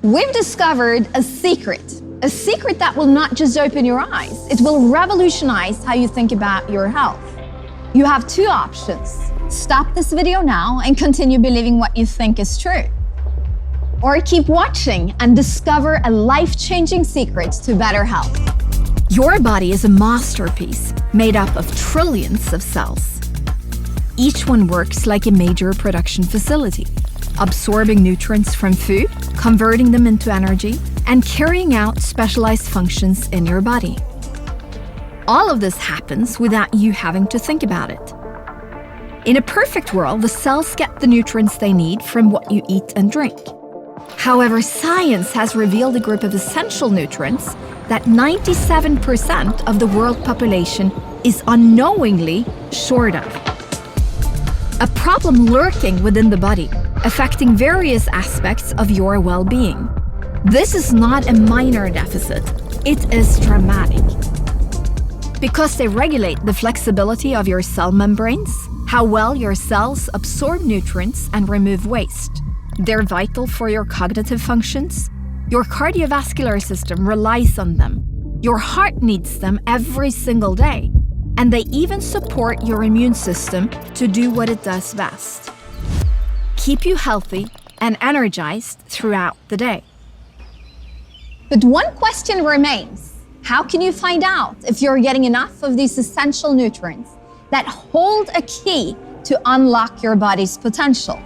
We've discovered a secret that will not just open your eyes, it will revolutionize how you think about your health. You have two options. Stop this video now and continue believing what you think is true. Or keep watching and discover a life-changing secret to better health. Your body is a masterpiece made up of trillions of cells. Each one works like a major production facility, absorbing nutrients from food, converting them into energy, and carrying out specialized functions in your body. All of this happens without you having to think about it. In a perfect world, the cells get the nutrients they need from what you eat and drink. However, science has revealed a group of essential nutrients that 97% of the world population is unknowingly short of. A problem lurking within the body, affecting various aspects of your well-being. This is not a minor deficit, it is dramatic. Because they regulate the flexibility of your cell membranes, how well your cells absorb nutrients and remove waste. They're vital for your cognitive functions. Your cardiovascular system relies on them. Your heart needs them every single day. And they even support your immune system to do what it does best. Keep you healthy and energized throughout the day. But one question remains. How can you find out if you're getting enough of these essential nutrients that hold a key to unlock your body's potential?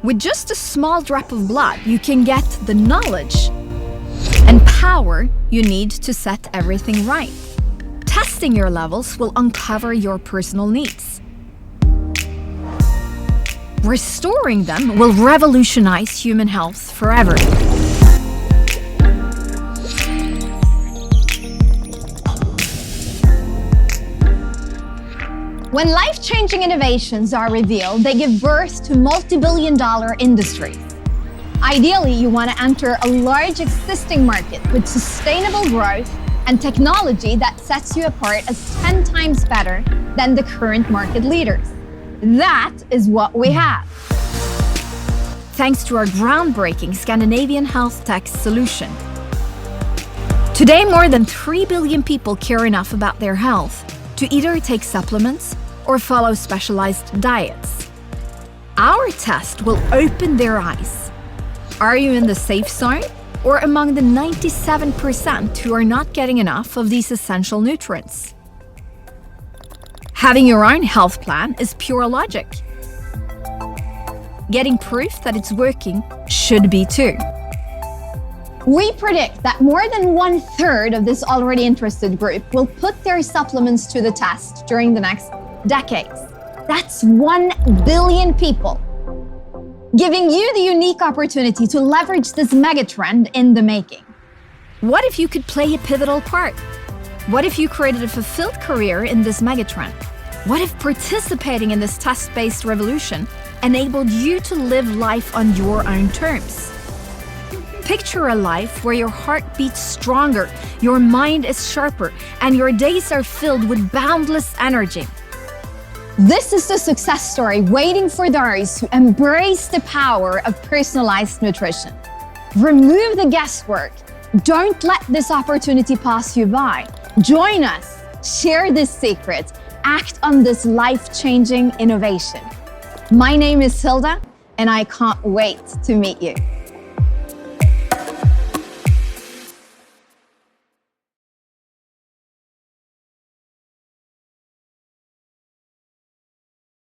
With just a small drop of blood, you can get the knowledge and power you need to set everything right. Testing your levels will uncover your personal needs. Restoring them will revolutionize human health forever. When life-changing innovations are revealed, they give birth to multi-billion-dollar industries. Ideally, you want to enter a large existing market with sustainable growth and technology that sets you apart as 10 times better than the current market leaders. That is what we have. Thanks to our groundbreaking Scandinavian health tech solution. Today, more than 3 billion people care enough about their health to either take supplements or follow specialized diets. Our test will open their eyes. Are you in the safe zone or among the 97% who are not getting enough of these essential nutrients? Having your own health plan is pure logic. Getting proof that it's working should be too. We predict that more than 1/3 of this already interested group will put their supplements to the test during the next decades. That's 1 billion people, giving you the unique opportunity to leverage this megatrend in the making. What if you could play a pivotal part? What if you created a fulfilled career in this megatrend? What if participating in this test-based revolution enabled you to live life on your own terms? Picture a life where your heart beats stronger, your mind is sharper, and your days are filled with boundless energy. This is the success story waiting for those who embrace the power of personalized nutrition. Remove the guesswork. Don't let this opportunity pass you by. Join us, share this secret, act on this life-changing innovation. My name is Hilda, and I can't wait to meet you.